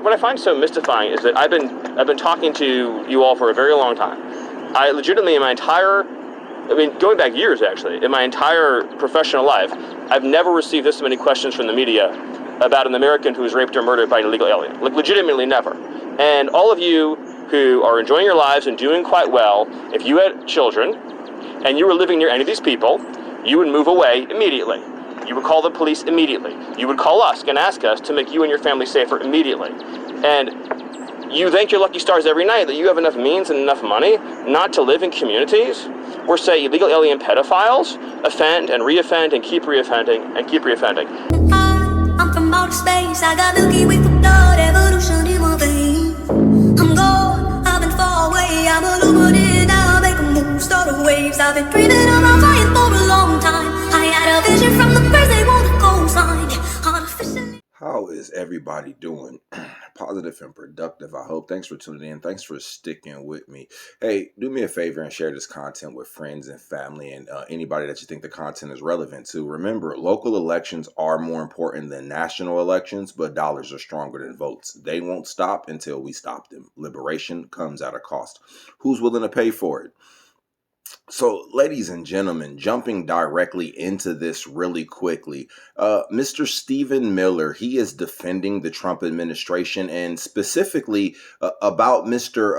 what I find so mystifying is that I've been talking to you all for a very long time. I legitimately, going back years actually, in my entire professional life, I've never received this many questions from the media about an American who was raped or murdered by an illegal alien. Like, legitimately never. And all of you who are enjoying your lives and doing quite well, if you had children and you were living near any of these people, you would move away immediately. You would call the police immediately. You would call us and ask us to make you and your family safer immediately. And you thank your lucky stars every night that you have enough means and enough money not to live in communities where, say, illegal alien pedophiles offend and reoffend and keep reoffending and keep reoffending. I'm from outer space, I got Milky Way for blood, evolution in my veins. I'm gone, I've been far away, I'm illuminated, now I make a move, start the waves. I've been dreaming about flying for a long time. I had a vision from the birds, they want a coastline. Artificially. How is everybody doing? Positive and productive, I hope. Thanks for tuning in. Thanks for sticking with me. Hey, do me a favor and share this content with friends and family and anybody that you think the content is relevant to. Remember, local elections are more important than national elections, but dollars are stronger than votes. They won't stop until we stop them. Liberation comes at a cost. Who's willing to pay for it? So, ladies and gentlemen, jumping directly into this really quickly, Mr. Stephen Miller, he is defending the Trump administration and specifically about Mr.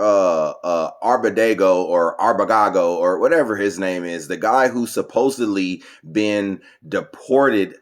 Arbadago or Arbagago or whatever his name is, the guy who supposedly been deported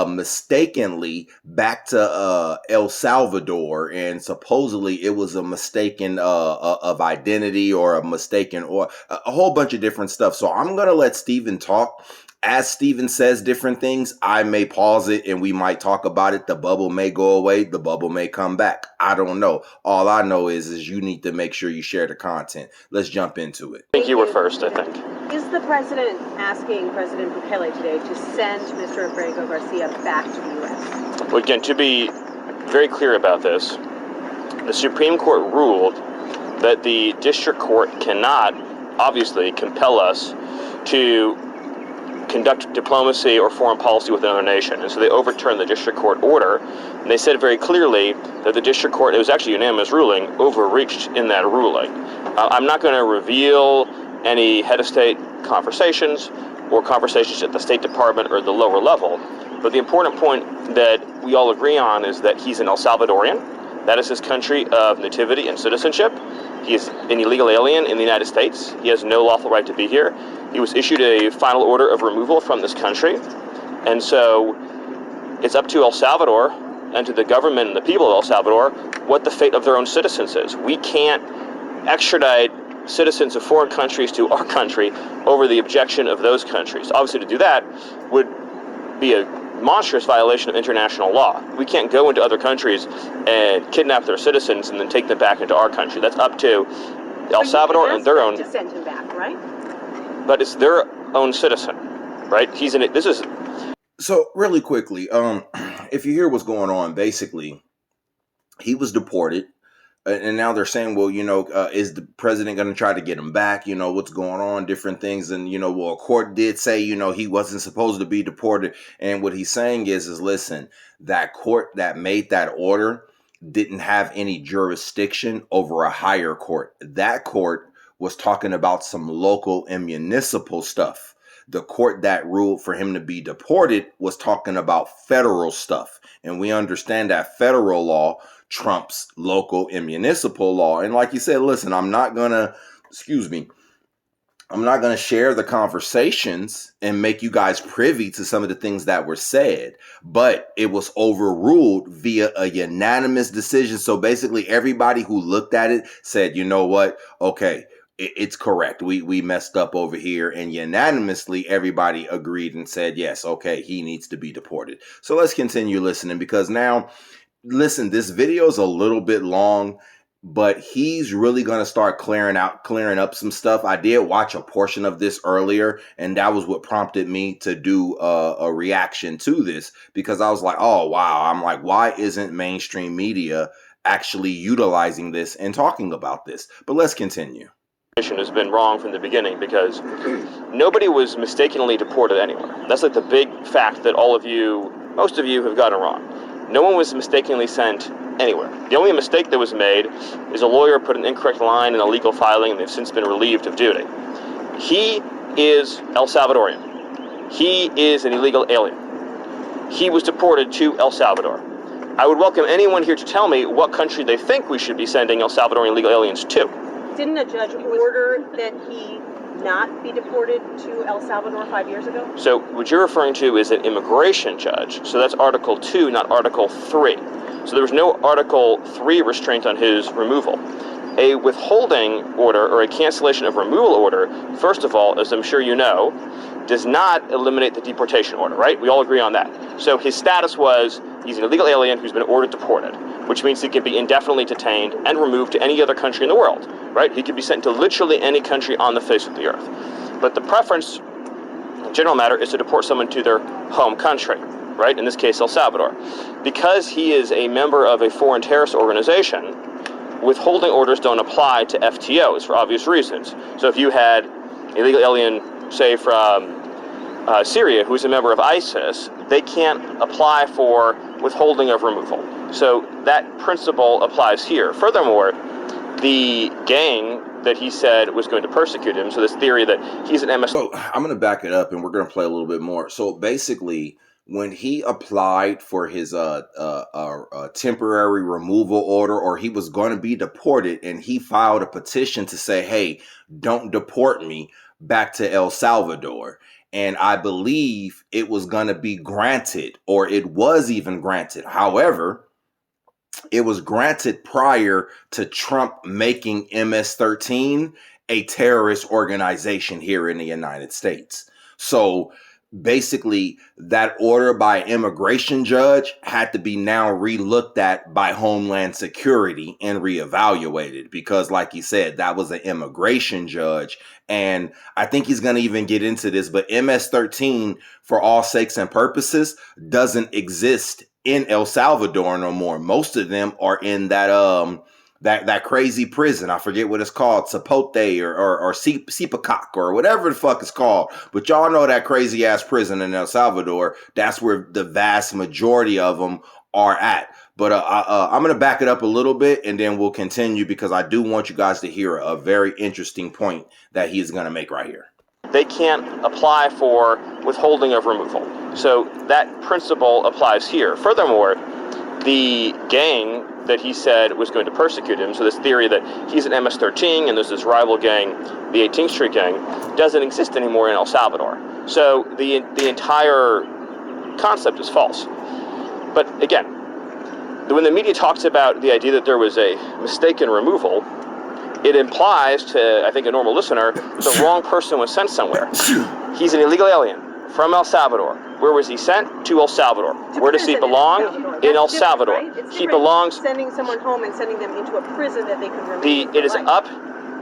mistakenly back to El Salvador, and supposedly it was a mistaken of identity or a mistaken or a whole bunch of different stuff. So I'm gonna let Steven talk. As Steven says different things, I may pause it and we might talk about it. The bubble may go away, the bubble may come back. I don't know. All I know is you need to make sure you share the content. Let's jump into it. I think you were first, I think. Is the president asking President Bukele today to send Mr. Abrego Garcia back to the U.S.? Well, again, to be very clear about this, the Supreme Court ruled that the district court cannot, obviously, compel us to conduct diplomacy or foreign policy with another nation. And so they overturned the district court order, and they said very clearly that the district court, it was actually a unanimous ruling, overreached in that ruling. I'm not going to reveal any head of state conversations or conversations at the State Department or the lower level, but the important point that we all agree on is that he's an El Salvadorian. That is his country of nativity and citizenship. He is an illegal alien in the United States. He has no lawful right to be here. He was issued a final order of removal from this country. And so it's up to El Salvador and to the government and the people of El Salvador what the fate of their own citizens is. We can't extradite citizens of foreign countries to our country over the objection of those countries. Obviously, to do that would be a monstrous violation of international law. We can't go into other countries and kidnap their citizens and then take them back into our country. That's up to El Salvador and their own. To send him back, right? But it's their own citizen, right? He's in it. This is. So really quickly, if you hear what's going on, basically, he was deported. And now they're saying, well, is the president going to try to get him back? What's going on, different things. And, a court did say, he wasn't supposed to be deported. And what he's saying is listen, that court that made that order didn't have any jurisdiction over a higher court. That court was talking about some local and municipal stuff. The court that ruled for him to be deported was talking about federal stuff. And we understand that federal law trumps local and municipal law. And like you said, listen, I'm not going to share the conversations and make you guys privy to some of the things that were said, but it was overruled via a unanimous decision. So basically everybody who looked at it said, you know what? Okay, it's correct. We messed up over here. And unanimously, everybody agreed and said, yes, okay, he needs to be deported. So let's continue listening because now, listen, this video is a little bit long, but he's really going to start clearing up some stuff. I did watch a portion of this earlier, and that was what prompted me to do a reaction to this because I was like, oh, wow. I'm like, why isn't mainstream media actually utilizing this and talking about this? But let's continue. Has been wrong from the beginning because nobody was mistakenly deported anywhere. That's like the big fact that most of you have gotten wrong. No one was mistakenly sent anywhere. The only mistake that was made is a lawyer put an incorrect line in a legal filing, and they've since been relieved of duty. He is El Salvadorian. He is an illegal alien. He was deported to El Salvador. I would welcome anyone here to tell me what country they think we should be sending El Salvadorian illegal aliens to. Didn't a judge order that he not be deported to El Salvador 5 years ago? So what you're referring to is an immigration judge. So that's Article 2, not Article 3. So there was no Article 3 restraint on his removal. A withholding order or a cancellation of removal order, first of all, as I'm sure you know, does not eliminate the deportation order, right? We all agree on that. So his status was he's an illegal alien who's been ordered deported, which means he can be indefinitely detained and removed to any other country in the world, right? He could be sent to literally any country on the face of the earth. But the preference, general matter, is to deport someone to their home country, right? In this case, El Salvador. Because he is a member of a foreign terrorist organization, withholding orders don't apply to FTOs for obvious reasons. So if you had an illegal alien, say from Syria, who's a member of ISIS, they can't apply for withholding of removal. So that principle applies here. Furthermore, the gang that he said was going to persecute him, so this theory that he's an MS... So I'm going to back it up and we're going to play a little bit more. So basically, when he applied for his temporary removal order, or he was going to be deported, and he filed a petition to say, hey, don't deport me back to El Salvador. And I believe it was going to be granted, or it was even granted. However, it was granted prior to Trump making MS-13 a terrorist organization here in the United States. So basically, that order by immigration judge had to be now relooked at by Homeland Security and reevaluated because, like you said, that was an immigration judge. And I think he's going to even get into this, but MS-13, for all sakes and purposes, doesn't exist in El Salvador no more. Most of them are in that crazy prison. I forget what it's called, Zapote or Sipacac or whatever the fuck it's called. But y'all know that crazy ass prison in El Salvador. That's where the vast majority of them are at. But I'm going to back it up a little bit and then we'll continue because I do want you guys to hear a very interesting point that he is going to make right here. They can't apply for withholding of removal. So that principle applies here. Furthermore, the gang that he said was going to persecute him, so this theory that he's an MS-13 and there's this rival gang, the 18th Street Gang, doesn't exist anymore in El Salvador. So the entire concept is false. But again, when the media talks about the idea that there was a mistaken removal, it implies to, I think, a normal listener, the wrong person was sent somewhere. He's an illegal alien from El Salvador. Where was he sent? To El Salvador. Where does he belong? In El Salvador. Right? He belongs... Sending someone home and sending them into a prison that they could remain. It is up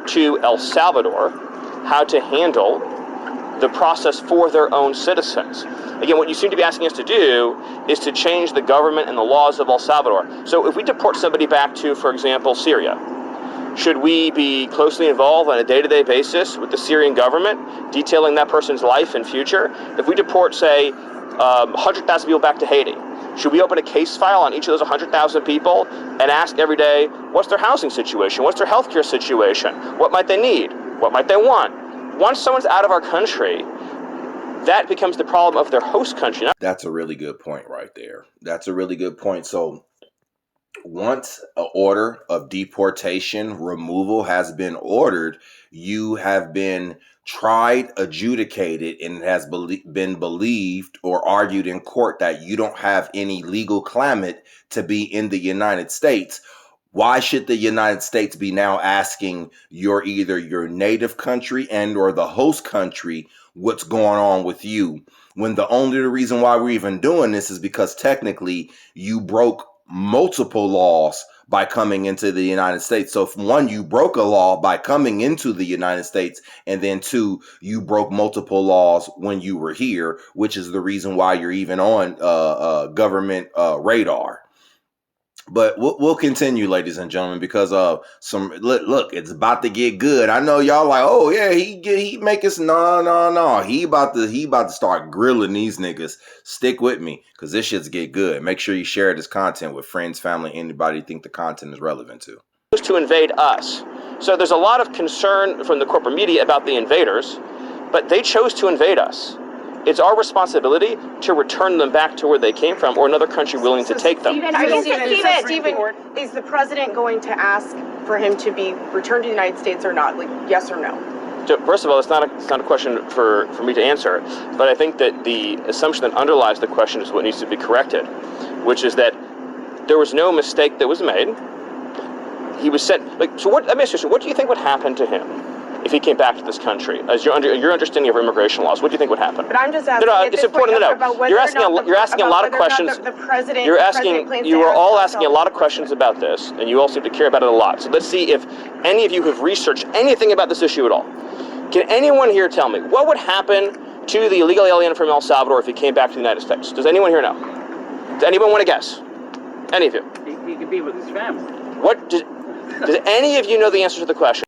to El Salvador how to handle the process for their own citizens. Again, what you seem to be asking us to do is to change the government and the laws of El Salvador. So if we deport somebody back to, for example, Syria, should we be closely involved on a day-to-day basis with the Syrian government, detailing that person's life and future? If we deport, say, 100,000 people back to Haiti, should we open a case file on each of those 100,000 people and ask every day, what's their housing situation? What's their healthcare situation? What might they need? What might they want? Once someone's out of our country, that becomes the problem of their host country. That's a really good point right there. That's a really good point. So once an order of deportation removal has been ordered, you have been tried, adjudicated, and it has been believed or argued in court that you don't have any legal climate to be in the United States. Why should the United States be now asking either your native country and or the host country what's going on with you, when the only reason why we're even doing this is because technically you broke multiple laws by coming into the United States. So if one, you broke a law by coming into the United States, and then two, you broke multiple laws when you were here, which is the reason why you're even on government radar. But we'll continue, ladies and gentlemen, because look, it's about to get good. I know y'all like, oh yeah, he make us no. He about to start grilling these niggas. Stick with me, because this shit's get good. Make sure you share this content with friends, family, anybody you think the content is relevant to invade us. So there's a lot of concern from the corporate media about the invaders, but they chose to invade us. It's our responsibility to return them back to where they came from, or another country willing to take them. Stephen, is the president going to ask for him to be returned to the United States or not? Like, yes or no? So first of all, it's not a question for me to answer, but I think that the assumption that underlies the question is what needs to be corrected, which is that there was no mistake that was made. He was sent. Let me ask you, what do you think would happen to him if he came back to this country? As your understanding of immigration laws, what do you think would happen? But I'm just asking. No, it's important to know. You're asking a lot of questions. You are all asking a lot of questions about this, and you all seem to care about it a lot. So let's see if any of you have researched anything about this issue at all. Can anyone here tell me what would happen to the illegal alien from El Salvador if he came back to the United States? Does anyone here know? Does anyone want to guess? Any of you? He could be with his family. Does any of you know the answer to the question?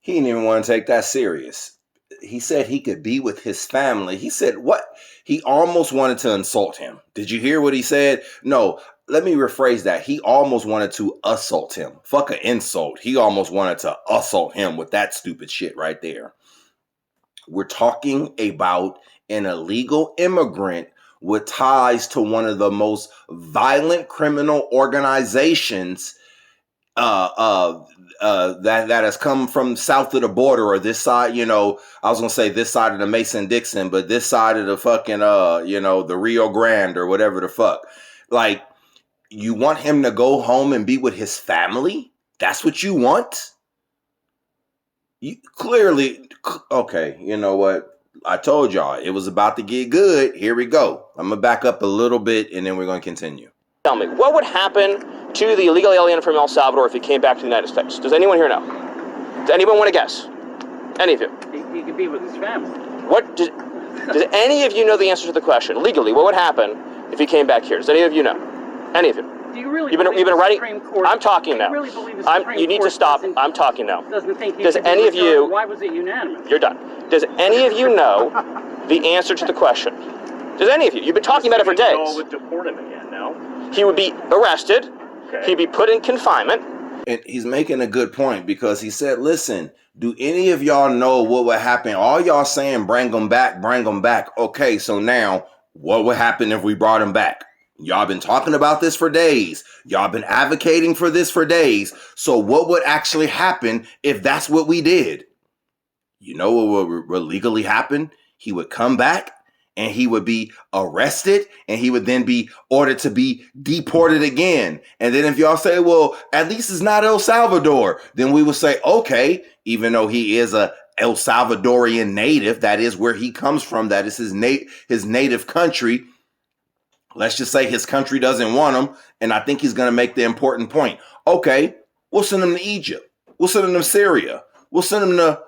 He didn't even want to take that serious. He said he could be with his family. He said what? He almost wanted to insult him. Did you hear what he said? No, let me rephrase that. He almost wanted to assault him. Fuck an insult. He almost wanted to assault him with that stupid shit right there. We're talking about an illegal immigrant with ties to one of the most violent criminal organizations that has come from south of the border, or this side, I was going to say this side of the Mason-Dixon, but this side of the fucking, the Rio Grande or whatever the fuck. Like, you want him to go home and be with his family? That's what you want? You clearly, okay, you know what? I told y'all it was about to get good. Here we go. I'm going to back up a little bit and then we're going to continue. Tell me, what would happen to the illegal alien from El Salvador if he came back to the United States? Does anyone here know? Does anyone want to guess? Any of you? He could be with his family. Does any of you know the answer to the question? Legally, what would happen if he came back here? Does any of you know? Any of you? Do you really? You've been writing. Supreme Court, I'm talking now. You really believe the Supreme you need Court to stop. I'm talking now. Doesn't think he Does could be any of returned? you? Why was it unanimous? You're done. Does any of you know the answer to the question? Does any of you? You've been talking about it for days. Would deport him again? No. He would be arrested. Okay. He'd be put in confinement. And he's making a good point because he said, listen, do any of y'all know what would happen? All y'all saying, bring them back, bring them back. Okay, so now what would happen if we brought him back? Y'all been talking about this for days. Y'all been advocating for this for days. So what would actually happen if that's what we did? You know what would legally happen? He would come back and he would be arrested and he would then be ordered to be deported again. And then if y'all say, well, at least it's not El Salvador, then we would say, okay, even though he is a El Salvadorian native, that is where he comes from, that is his native country. Let's just say his country doesn't want him. And I think he's going to make the important point. Okay, we'll send him to Egypt. We'll send him to Syria. We'll send him to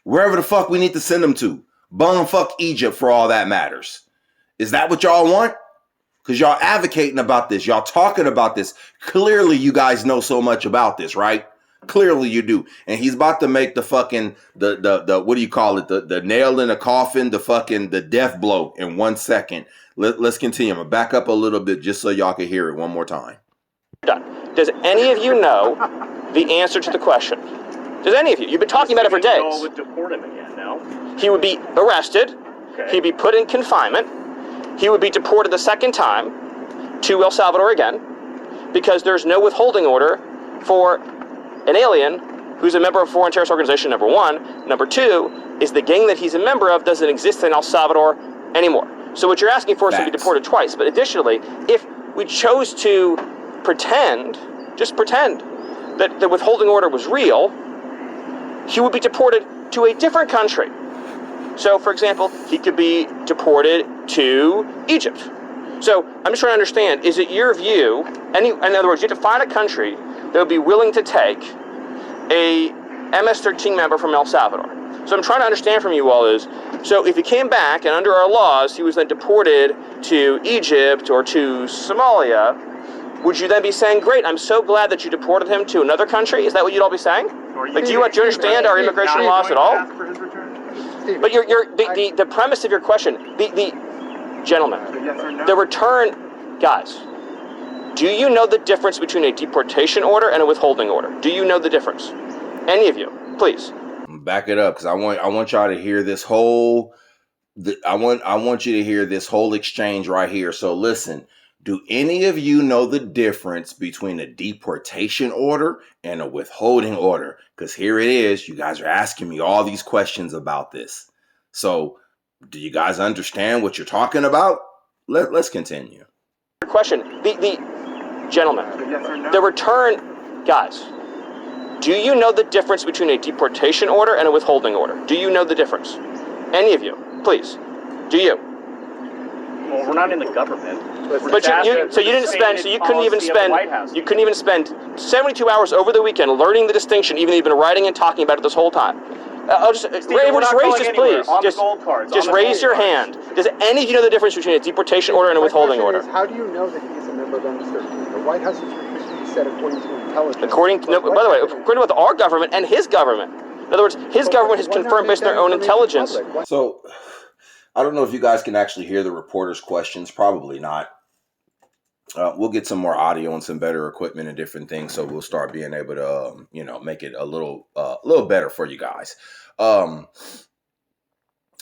wherever the fuck we need to send him to. Bumfuck Egypt for all that matters. Is that what y'all want? Because y'all advocating about this. Y'all talking about this. Clearly you guys know so much about this, right? Clearly you do. And he's about to make the fucking, the what do you call it? The nail in the coffin, the death blow in 1 second. Let's continue. I'm going to back up a little bit just so y'all can hear it one more time. Done. Does any of you know the answer to the question? Does any of you? You've been talking about it for days. Would deport him again? No. He would be arrested. Okay. He'd be put in confinement. He would be deported the second time to El Salvador again because there's no withholding order for an alien who's a member of a foreign terrorist organization, number one. Number two is the gang that he's a member of doesn't exist in El Salvador anymore. So what you're asking for is to be deported twice. But additionally, if we chose to just pretend that the withholding order was real, he would be deported to a different country. So, for example, he could be deported to Egypt. So, I'm just trying to understand, is it your view, in other words, you have to find a country that would be willing to take a MS-13 member from El Salvador. So I'm trying to understand from you all is, so if he came back and under our laws, he was then deported to Egypt or to Somalia, would you then be saying, great, I'm so glad that you deported him to another country? Is that what you'd all be saying? Like, do you understand our immigration laws at all? But the premise of your question, gentlemen, the return, guys, do you know the difference between a deportation order and a withholding order? Do you know the difference? Any of you, please. Back it up, because I want y'all to hear this whole. I want you to hear this whole exchange right here. So listen. Do any of you know the difference between a deportation order and a withholding order? Because here it is. You guys are asking me all these questions about this. So do you guys understand what you're talking about? Let's continue. Question. The gentlemen, the return, guys, do you know the difference between a deportation order and a withholding order? Do you know the difference? Any of you, please. Do you? Well, we're not in the government. But you couldn't even spend 72 hours over the weekend learning the distinction, even though you've been writing and talking about it this whole time. Just raise your hand. Does any of you know the difference between a deportation order and a withholding order? How do you know that he's a member of MS-13? The White House has repeatedly said according to intelligence. According to our government and his government. In other words, his government has confirmed based on their own intelligence. So, I don't know if you guys can actually hear the reporter's questions. Probably not. We'll get some more audio and some better equipment and different things, so we'll start being able to, make it a little better for you guys.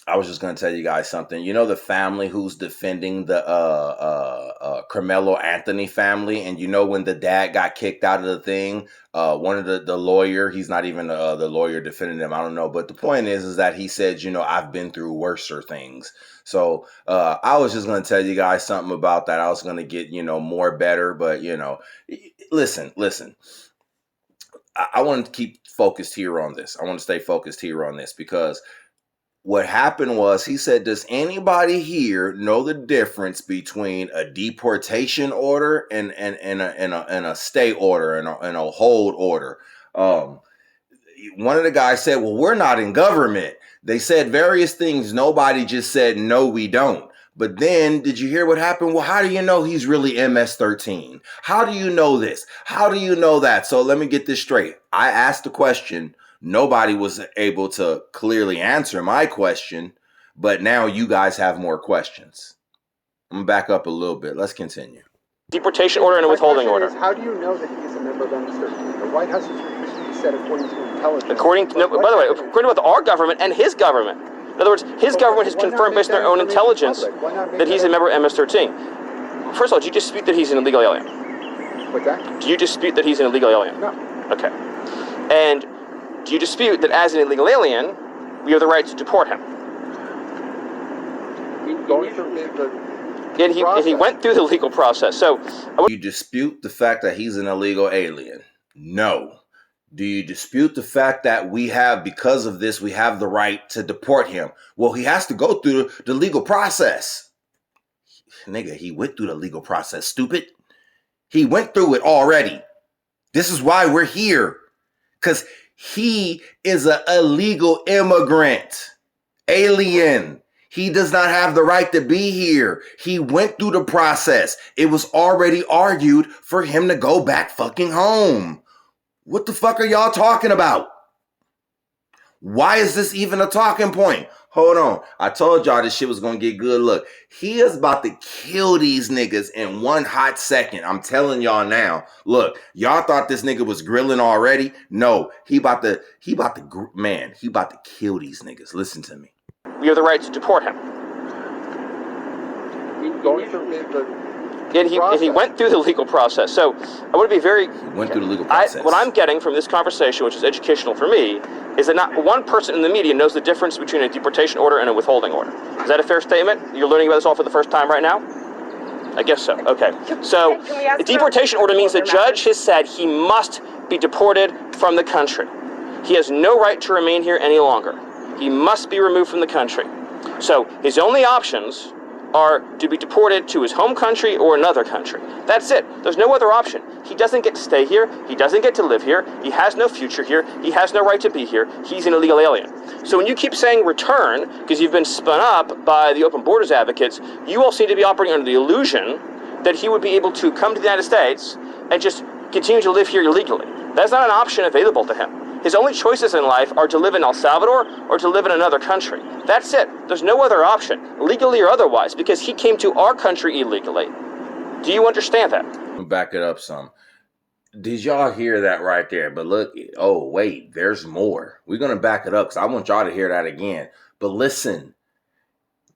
I was just going to tell you guys something. You know the family who's defending the Carmelo Anthony family, and you know when the dad got kicked out of the thing, one of the lawyer, he's not even the lawyer defending him, I don't know, but the point is that he said, I've been through worser things. So I was just going to tell you guys something about that. I was going to get, more better, but, listen. I want to keep focused here on this. I want to stay focused here on this because what happened was he said, does anybody here know the difference between a deportation order and a stay order and a hold order? One of the guys said, well, we're not in government. They said various things. Nobody just said, no, we don't. But then did you hear what happened? Well, how do you know he's really MS-13? How do you know this? How do you know that? So let me get this straight. I asked the question. Nobody was able to clearly answer my question, but now you guys have more questions. I'm going to back up a little bit. Let's continue. Deportation order and a withholding order. How do you know that he's a member of MS-13? The White House has repeatedly said according to intelligence. According to our government and his government. In other words, his government has confirmed based on their own intelligence that he's a member of MS-13. First of all, do you dispute that he's an illegal alien? What's that? Do you dispute that he's an illegal alien? No. Okay. And do you dispute that as an illegal alien, we have the right to deport him? Going through And he went through the legal process. So, do you dispute the fact that he's an illegal alien? No. Do you dispute the fact that because of this, we have the right to deport him? Well, he has to go through the legal process. Nigga, he went through the legal process, stupid. He went through it already. This is why we're here. Because he is an illegal immigrant, alien. He does not have the right to be here. He went through the process. It was already argued for him to go back fucking home. What the fuck are y'all talking about? Why is this even a talking point? Hold on. I told y'all this shit was going to get good. Look, he is about to kill these niggas in one hot second. I'm telling y'all now. Look, y'all thought this nigga was grilling already? No, he about to kill these niggas. Listen to me. We have the right to deport him. Going through And he went through the legal process. So I want to be very... Went through the legal process. What I'm getting from this conversation, which is educational for me, is that not one person in the media knows the difference between a deportation order and a withholding order. Is that a fair statement? You're learning about this all for the first time right now? I guess so. Okay. So a deportation order means the judge has said he must be deported from the country. He has no right to remain here any longer. He must be removed from the country. So his only options are to be deported to his home country or another country. That's it. There's no other option. He doesn't get to stay here. He doesn't get to live here. He has no future here. He has no right to be here. He's an illegal alien. So when you keep saying return, because you've been spun up by the open borders advocates, you all seem to be operating under the illusion that he would be able to come to the United States and just continue to live here illegally. That's not an option available to him. His only choices in life are to live in El Salvador or to live in another country. That's it. There's no other option, legally or otherwise, because he came to our country illegally. Do you understand that? Back it up some. Did y'all hear that right there? But look, oh, wait, there's more. We're going to back it up because I want y'all to hear that again. But listen,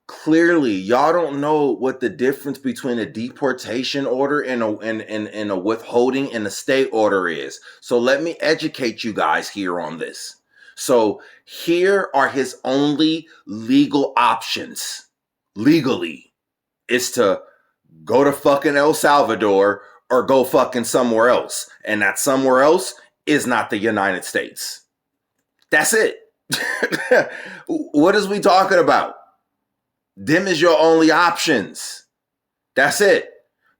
clearly, y'all don't know what the difference between a deportation order and a withholding and a stay order is. So let me educate you guys here on this. So here are his only legal options. Legally, is to go to fucking El Salvador or go fucking somewhere else. And that somewhere else is not the United States. That's it. What is we talking about? Them is your only options. That's it.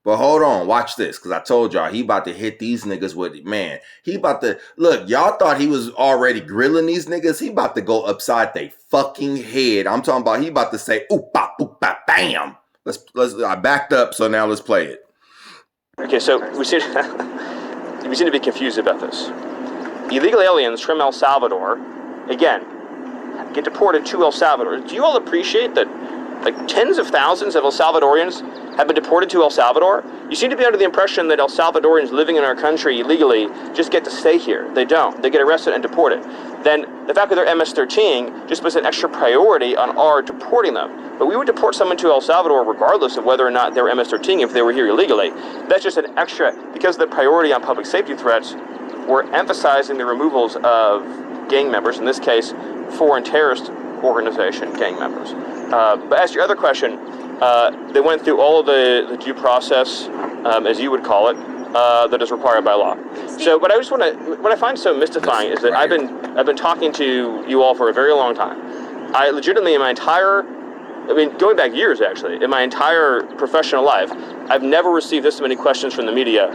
But hold on, watch this, because I told y'all he about to hit these niggas with, man, he about to, look, y'all thought he was already grilling these niggas. He about to go upside they fucking head. I'm talking about he about to say, oop, bop, bam. I backed up, so now let's play it. Okay, so we seem to be confused about this. Illegal aliens from El Salvador, again, get deported to El Salvador. Do you all appreciate that, like, tens of thousands of El Salvadorians have been deported to El Salvador? You seem to be under the impression that El Salvadorians living in our country illegally just get to stay here. They don't. They get arrested and deported. Then the fact that they're MS-13 just puts an extra priority on our deporting them. But we would deport someone to El Salvador regardless of whether or not they were MS-13 if they were here illegally. That's just an extra, because of the priority on public safety threats, we're emphasizing the removals of gang members, in this case, foreign terrorist organization gang members. But as to your other question, they went through all of the due process, as you would call it, that is required by law. So what I find so mystifying is that I've been talking to you all for a very long time. I legitimately, in my entire, going back years actually, in my entire professional life, I've never received this many questions from the media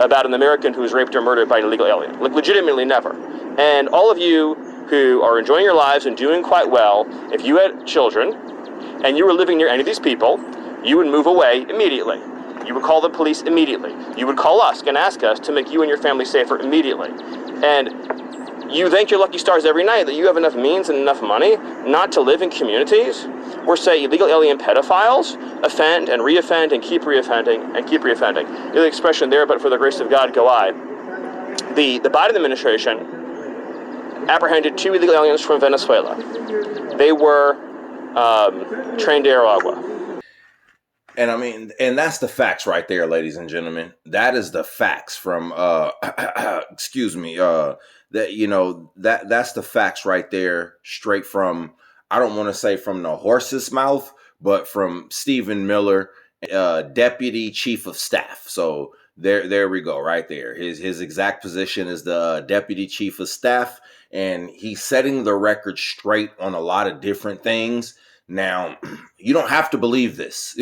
about an American who was raped or murdered by an illegal alien. Like, legitimately never. And all of you who are enjoying your lives and doing quite well, if you had children and you were living near any of these people, you would move away immediately. You would call the police immediately. You would call us and ask us to make you and your family safer immediately. And you thank your lucky stars every night that you have enough means and enough money not to live in communities where, say, illegal alien pedophiles offend and reoffend and keep reoffending and keep reoffending. The expression there, but for the grace of God, go I. The Biden administration apprehended 2 illegal aliens from Venezuela. They were trained to Aragua. And that's the facts right there, ladies and gentlemen. That is the facts from, excuse me, that's the facts right there, straight from, I don't want to say from the horse's mouth, but from Stephen Miller, Deputy Chief of Staff. So there we go, right there. His exact position is the Deputy Chief of Staff, and he's setting the record straight on a lot of different things. Now, you don't have to believe this.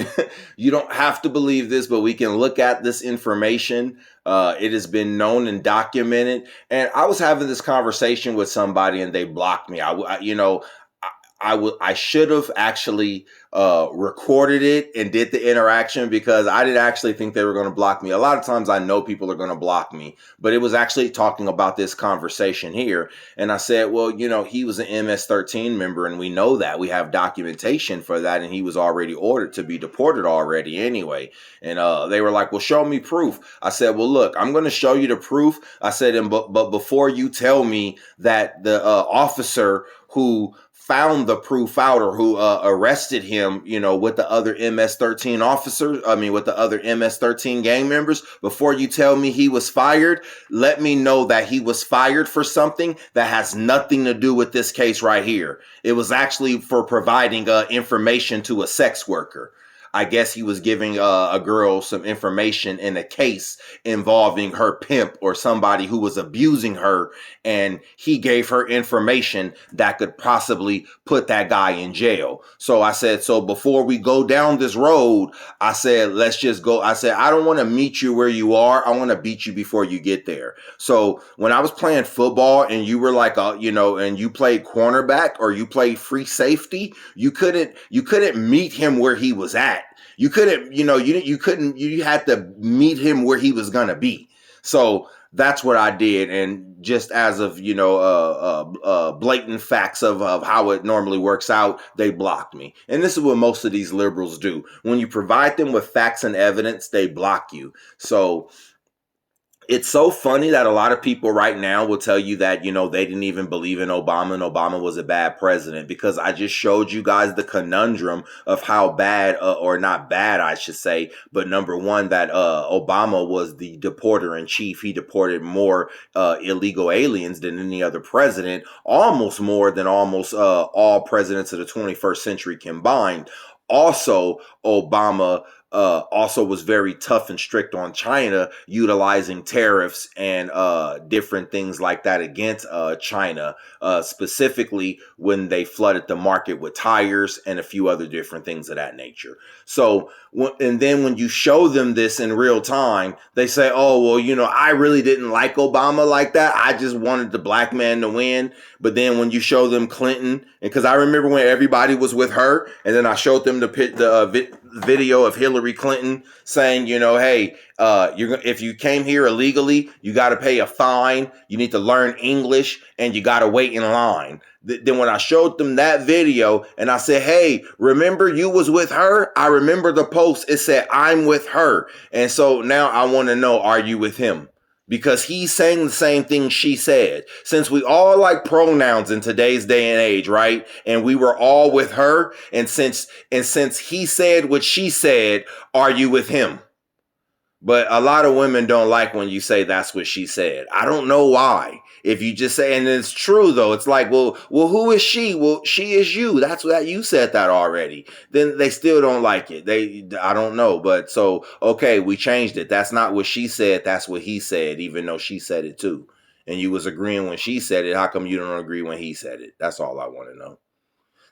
You don't have to believe this, but we can look at this information. It has been known and documented. And I was having this conversation with somebody and they blocked me. I should have actually recorded it and did the interaction, because I didn't actually think they were going to block me. A lot of times I know people are going to block me, but it was actually talking about this conversation here. And I said, well, he was an MS-13 member, and we know that. We have documentation for that, and he was already ordered to be deported already anyway. And they were like, well, show me proof. I said, well, look, I'm going to show you the proof. I said, but before you tell me that the officer who found the proof out, or who arrested him, with the other MS-13 officers, with the other MS-13 gang members, before you tell me he was fired, let me know that he was fired for something that has nothing to do with this case right here. It was actually for providing information to a sex worker. I guess he was giving a girl some information in a case involving her pimp or somebody who was abusing her, and he gave her information that could possibly put that guy in jail. So I said, so before we go down this road, I said, let's just go. I said, I don't want to meet you where you are. I want to beat you before you get there. So when I was playing football and you were like, and you played cornerback or you played free safety, you couldn't meet him where he was at. You couldn't, you had to meet him where he was gonna be. So that's what I did, and just as of blatant facts of how it normally works out, they blocked me. And this is what most of these liberals do. When you provide them with facts and evidence, they block you. So it's so funny that a lot of people right now will tell you that, they didn't even believe in Obama and Obama was a bad president, because I just showed you guys the conundrum of how bad, or not bad, I should say, but number one, that Obama was the deporter in chief. He deported more illegal aliens than any other president, almost more than almost all presidents of the 21st century combined. Also, Obama also was very tough and strict on China, utilizing tariffs and different things like that against China, specifically when they flooded the market with tires and a few other different things of that nature. So, and then when you show them this in real time, they say, oh, well, I really didn't like Obama like that. I just wanted the black man to win. But then when you show them Clinton, and because I remember when everybody was with her, and then I showed them the video of Hillary Clinton saying, hey, if you came here illegally, you got to pay a fine. You need to learn English, and you got to wait in line. Then when I showed them that video and I said, hey, remember you was with her? I remember the post. It said, I'm with her. And so now I want to know, are you with him? Because he's saying the same thing she said. Since we all like pronouns in today's day and age, right? And we were all with her. And since he said what she said, are you with him? But a lot of women don't like when you say that's what she said. I don't know why. If you just say, and it's true though, it's like, well, who is she? Well, she is you. That's what you said that already. Then they still don't like it. I don't know. But so, okay, we changed it. That's not what she said. That's what he said, even though she said it too. And you was agreeing when she said it. How come you don't agree when he said it? That's all I want to know.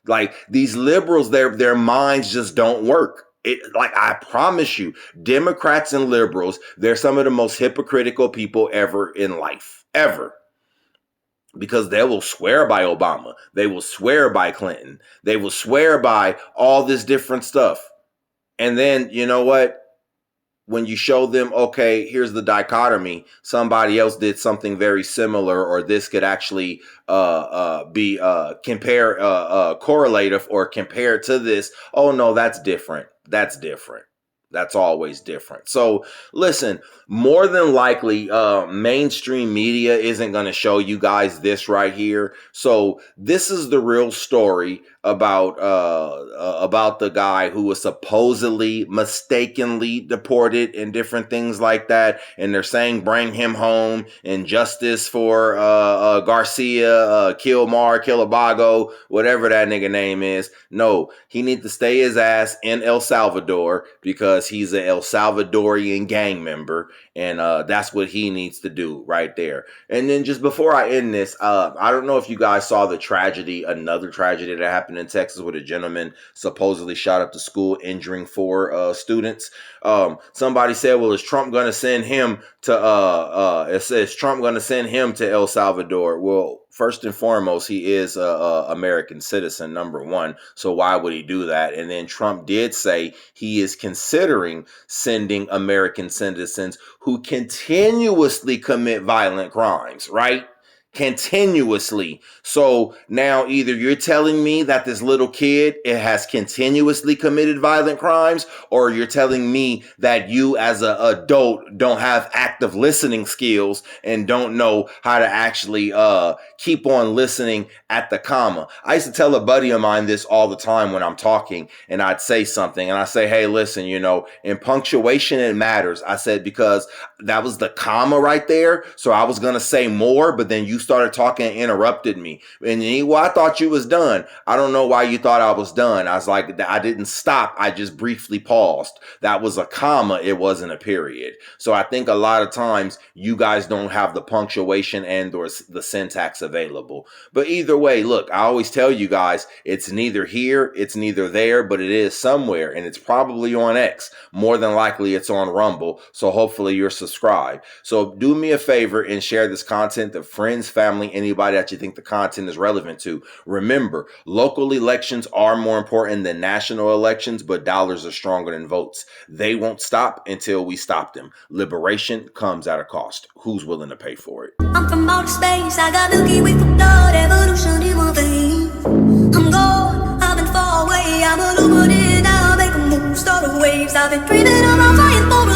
Like these liberals, their minds just don't work. I promise you, Democrats and liberals, they're some of the most hypocritical people ever in life, ever. Because they will swear by Obama. They will swear by Clinton. They will swear by all this different stuff. And then, you know what? When you show them, okay, here's the dichotomy, somebody else did something very similar, or this could actually be correlative or compared to this. Oh, no, that's different. That's different. That's always different. So listen, more than likely, mainstream media isn't going to show you guys this right here. So this is the real story about the guy who was supposedly mistakenly deported and different things like that. And they're saying bring him home and justice for Garcia, Kilmar, whatever that nigga name is. No, he needs to stay his ass in El Salvador because he's an El Salvadorian gang member. And that's what he needs to do right there. And then just before I end this, I don't know if you guys saw another tragedy that happened in Texas with a gentleman supposedly shot up the school, injuring 4 students. Somebody said, well, is Trump going to send him to El Salvador? Well, first and foremost, he is a American citizen, number one. So why would he do that? And then Trump did say he is considering sending American citizens who continuously commit violent crimes, right? Continuously. So now either you're telling me that this little kid has continuously committed violent crimes, or you're telling me that you as an adult don't have active listening skills and don't know how to actually keep on listening at the comma. I used to tell a buddy of mine this all the time when I'm talking, and I'd say something and I say, hey, listen, in punctuation it matters. I said, because that was the comma right there. So I was going to say more, but then you started talking and interrupted me. And I thought you was done. I don't know why you thought I was done. I was like, I didn't stop. I just briefly paused. That was a comma. It wasn't a period. So I think a lot of times you guys don't have the punctuation and or the syntax available. But either way, look, I always tell you guys, it's neither here, it's neither there, but it is somewhere. And it's probably on X. More than likely it's on Rumble. So hopefully you're subscribed. So do me a favor and share this content to friends, family, anybody that you think the content is relevant to. Remember, local elections are more important than national elections, but dollars are stronger than votes. They won't stop until we stop them. Liberation comes at a cost. Who's willing to pay for it? I'm from outer space, I got Milky Way for blood, evolution in my veins. I'm gone, I've been far away, I'm illuminated, I'll make a move, start a waves. I've been dreaming about flying for